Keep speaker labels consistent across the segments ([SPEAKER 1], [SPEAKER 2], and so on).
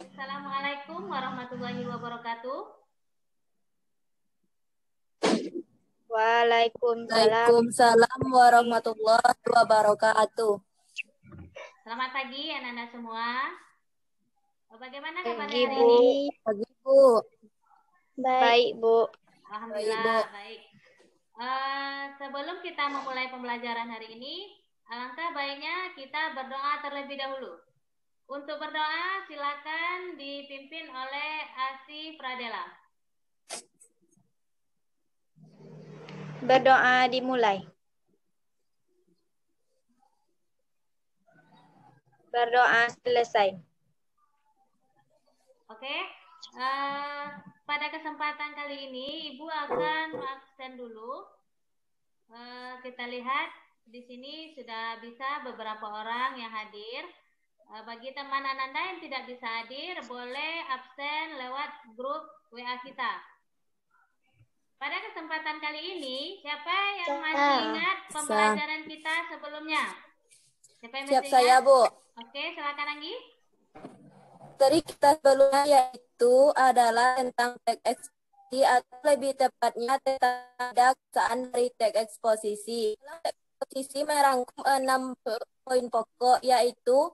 [SPEAKER 1] Assalamualaikum warahmatullahi wabarakatuh.
[SPEAKER 2] Waalaikumsalam warahmatullahi wabarakatuh.
[SPEAKER 1] Selamat pagi anak-anak semua. Bagaimana kabar
[SPEAKER 3] Pagi,
[SPEAKER 1] hari
[SPEAKER 3] Bu.
[SPEAKER 1] ini?
[SPEAKER 2] Pagi, Bu.
[SPEAKER 3] Baik, Bu.
[SPEAKER 1] Alhamdulillah, baik. Sebelum kita memulai pembelajaran hari ini, alangkah baiknya kita berdoa terlebih dahulu. Untuk berdoa, silakan dipimpin oleh Asi Pradela.
[SPEAKER 3] Berdoa dimulai. Berdoa selesai.
[SPEAKER 1] Oke. Pada kesempatan kali ini, Ibu akan absen dulu. Kita lihat di sini sudah bisa beberapa orang yang hadir. Bagi teman Ananda yang tidak bisa hadir, boleh absen lewat grup WA kita. Pada kesempatan kali ini, siapa yang masih ingat pembelajaran kita sebelumnya? Siapa yang masih ingat?
[SPEAKER 2] Saya, Bu.
[SPEAKER 1] Oke, silakan Anggi.
[SPEAKER 2] Tadi kita sebelumnya yaitu adalah tentang teks eksposisi atau lebih tepatnya tentang keadaan dari teks eksposisi. Teks eksposisi merangkum 6 poin pokok, yaitu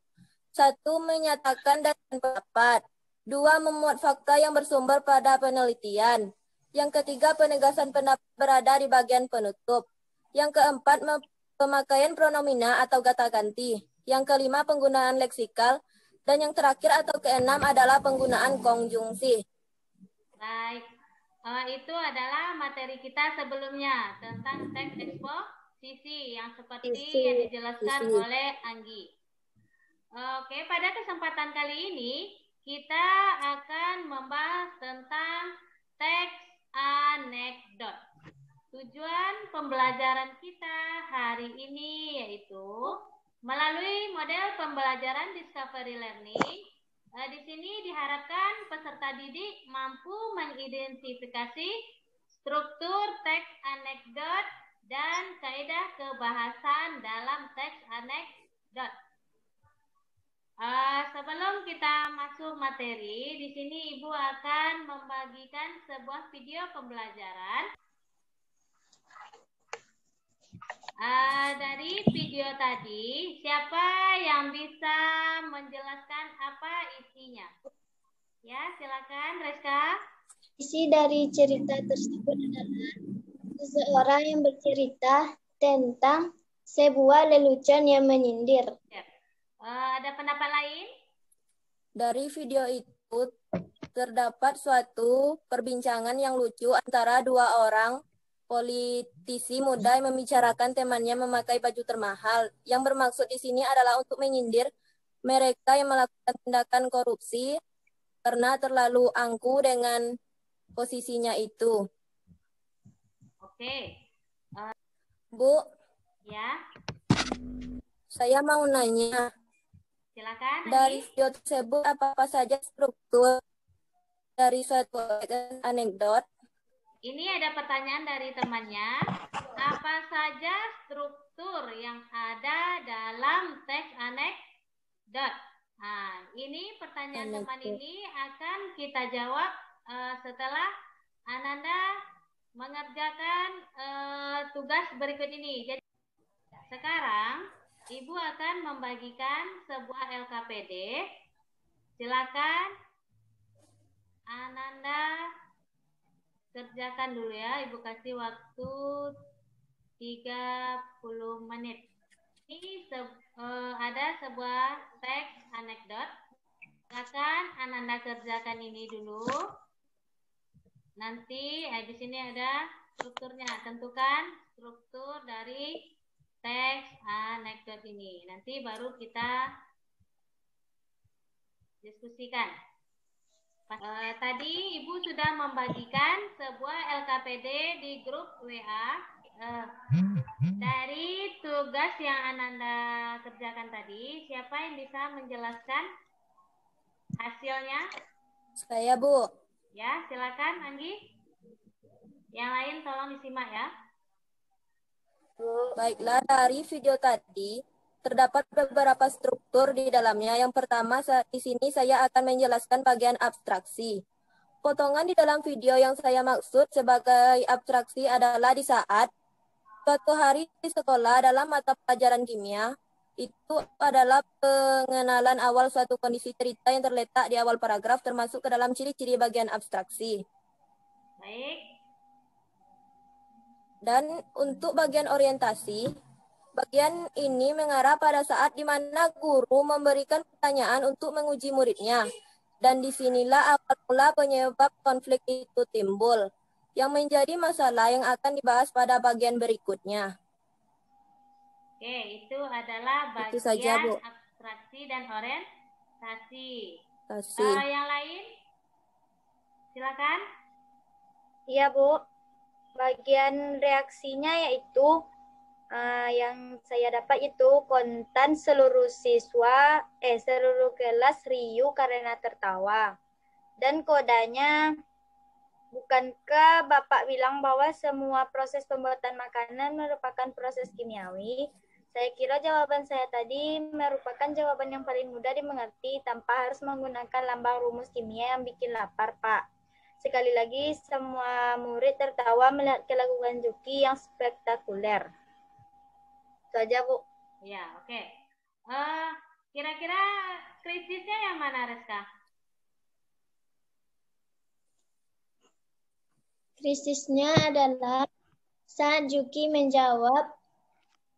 [SPEAKER 2] 1. Menyatakan dan pendapat. 2. Memuat fakta yang bersumber pada penelitian. Yang ketiga, penegasan pendapat berada di bagian penutup. Yang keempat, pemakaian pronomina atau kata ganti. Yang kelima, penggunaan leksikal. Dan yang terakhir atau keenam adalah penggunaan konjungsi.
[SPEAKER 1] Baik, itu adalah materi kita sebelumnya tentang teks eksposisi yang seperti yang dijelaskan oleh Anggi. Oke, pada kesempatan kali ini kita akan membahas tentang teks anekdot. Tujuan pembelajaran kita hari ini yaitu melalui model pembelajaran Discovery Learning. Di sini diharapkan peserta didik mampu mengidentifikasi struktur teks anekdot dan kaidah kebahasan dalam teks anekdot. Sebelum kita masuk materi, di sini Ibu akan membagikan sebuah video pembelajaran. Dari video tadi, siapa yang bisa menjelaskan apa isinya? Ya, silakan Reska.
[SPEAKER 4] Isi dari cerita tersebut adalah seseorang yang bercerita tentang sebuah lelucon yang menyindir.
[SPEAKER 1] Ada pendapat lain?
[SPEAKER 2] Dari video itu terdapat suatu perbincangan yang lucu antara dua orang politisi muda yang membicarakan temannya memakai baju termahal. Yang bermaksud di sini adalah untuk menyindir mereka yang melakukan tindakan korupsi karena terlalu angkuh dengan posisinya itu.
[SPEAKER 1] Oke.
[SPEAKER 2] Bu.
[SPEAKER 1] Ya.
[SPEAKER 2] Saya mau nanya.
[SPEAKER 1] Silakan.
[SPEAKER 2] Dari video tersebut apa saja struktur dari suatu anekdot?
[SPEAKER 1] Ini ada pertanyaan dari temannya. Apa saja struktur yang ada dalam teks anekdot? Nah, ini pertanyaan teman ini akan kita jawab setelah Ananda mengerjakan tugas berikut ini. Jadi sekarang Ibu akan membagikan sebuah LKPD. Silakan Ananda kerjakan dulu ya. Ibu kasih waktu 30 menit. Ini ada sebuah teks anekdot. Silakan Ananda kerjakan ini dulu. Nanti di sini ada strukturnya. Tentukan struktur dari teks anekdot ini. Nanti baru kita diskusikan. Tadi Ibu sudah membagikan sebuah LKPD di grup WA. Dari tugas yang Ananda kerjakan tadi, siapa yang bisa menjelaskan hasilnya?
[SPEAKER 2] Saya, Bu.
[SPEAKER 1] Ya, silakan Anggi. Yang lain tolong disimak ya.
[SPEAKER 2] Baiklah, dari video tadi Terdapat beberapa struktur di dalamnya. Yang pertama, di sini saya akan menjelaskan bagian abstraksi. Potongan di dalam video yang saya maksud sebagai abstraksi adalah di saat suatu hari di sekolah dalam mata pelajaran kimia, itu adalah pengenalan awal suatu kondisi cerita yang terletak di awal paragraf termasuk ke dalam ciri-ciri bagian abstraksi.
[SPEAKER 1] Baik.
[SPEAKER 2] Dan untuk bagian orientasi, bagian ini mengarah pada saat di mana guru memberikan pertanyaan untuk menguji muridnya. Dan disinilah awal mula penyebab konflik itu timbul, yang menjadi masalah yang akan dibahas pada bagian berikutnya.
[SPEAKER 1] Oke, itu adalah
[SPEAKER 2] Itu saja,
[SPEAKER 1] bagian
[SPEAKER 2] Bu.
[SPEAKER 1] abstraksi dan orientasi.
[SPEAKER 2] Kasih.
[SPEAKER 1] Yang lain? Silakan.
[SPEAKER 3] Iya, Bu. Bagian reaksinya yaitu yang saya dapat itu kontan seluruh kelas riuh karena tertawa. Dan kodanya, bukankah Bapak bilang bahwa semua proses pembuatan makanan merupakan proses kimiawi? Saya kira jawaban saya tadi merupakan jawaban yang paling mudah dimengerti tanpa harus menggunakan lambang rumus kimia yang bikin lapar, Pak. Sekali lagi, semua murid tertawa melihat kelakuan Juki yang spektakuler. Itu aja, Bu.
[SPEAKER 1] Ya, oke. Kira-kira krisisnya yang mana, Reska?
[SPEAKER 4] Krisisnya adalah saat Juki menjawab,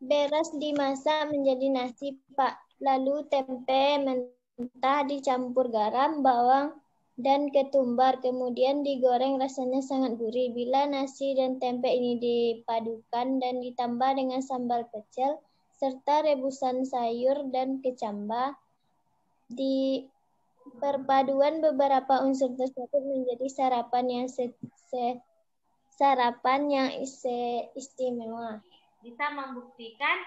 [SPEAKER 4] beras dimasak menjadi nasi, Pak. Lalu tempe mentah dicampur garam, bawang, dan ketumbar. Kemudian digoreng, rasanya sangat gurih. Bila nasi dan tempe ini dipadukan dan ditambah dengan sambal pecel, serta rebusan sayur dan kecambah, di perpaduan beberapa unsur tersebut menjadi sarapan yang istimewa.
[SPEAKER 1] Bisa membuktikan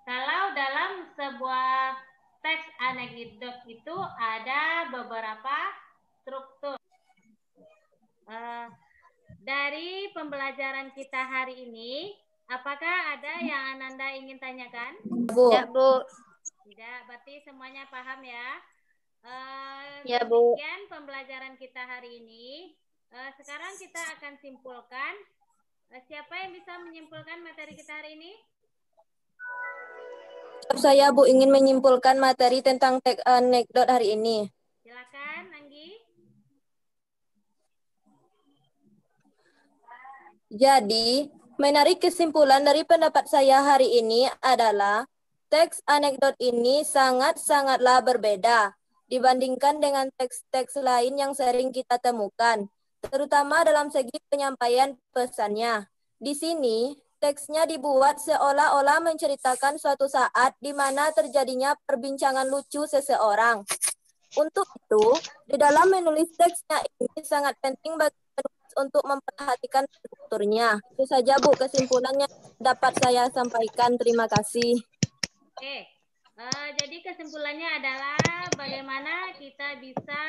[SPEAKER 1] kalau dalam sebuah teks anekdot itu ada beberapa struktur. Dari pembelajaran kita hari ini, apakah ada yang Ananda ingin tanyakan?
[SPEAKER 2] Bu.
[SPEAKER 3] Ya, Bu.
[SPEAKER 1] Tidak, berarti semuanya paham ya.
[SPEAKER 3] Ya, Bu.
[SPEAKER 1] Demikian pembelajaran kita hari ini. Sekarang kita akan simpulkan. Siapa yang bisa menyimpulkan materi kita hari ini?
[SPEAKER 2] Saya, Bu, ingin menyimpulkan materi tentang teks anekdot hari ini.
[SPEAKER 1] Silakan, Anggi.
[SPEAKER 2] Jadi, menarik kesimpulan dari pendapat saya hari ini adalah teks anekdot ini sangat-sangatlah berbeda dibandingkan dengan teks-teks lain yang sering kita temukan, terutama dalam segi penyampaian pesannya. Di sini, teksnya dibuat seolah-olah menceritakan suatu saat di mana terjadinya perbincangan lucu seseorang. Untuk itu, di dalam menulis teksnya ini sangat penting bagi penulis untuk memperhatikan strukturnya. Itu saja, Bu, kesimpulannya dapat saya sampaikan. Terima kasih.
[SPEAKER 1] Oke, jadi kesimpulannya adalah bagaimana kita bisa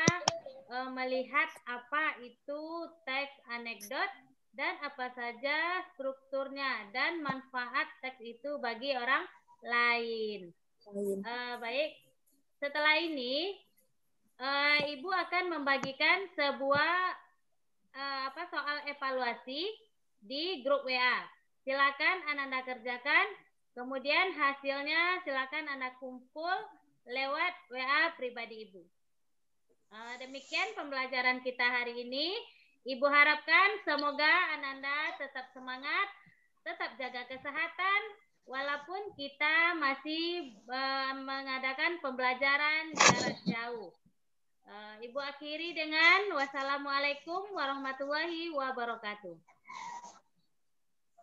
[SPEAKER 1] melihat apa itu teks anekdot dan apa saja strukturnya dan manfaat teks itu bagi orang lain. Baik, setelah ini Ibu akan membagikan sebuah soal evaluasi di grup WA. Silakan Ananda kerjakan, kemudian hasilnya silakan Anda kumpul lewat WA pribadi Ibu. Demikian pembelajaran kita hari ini. Ibu harapkan semoga Ananda tetap semangat, tetap jaga kesehatan, walaupun kita masih mengadakan pembelajaran jarak jauh. Ibu akhiri dengan wassalamualaikum warahmatullahi wabarakatuh.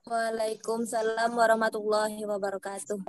[SPEAKER 2] Waalaikumsalam warahmatullahi wabarakatuh.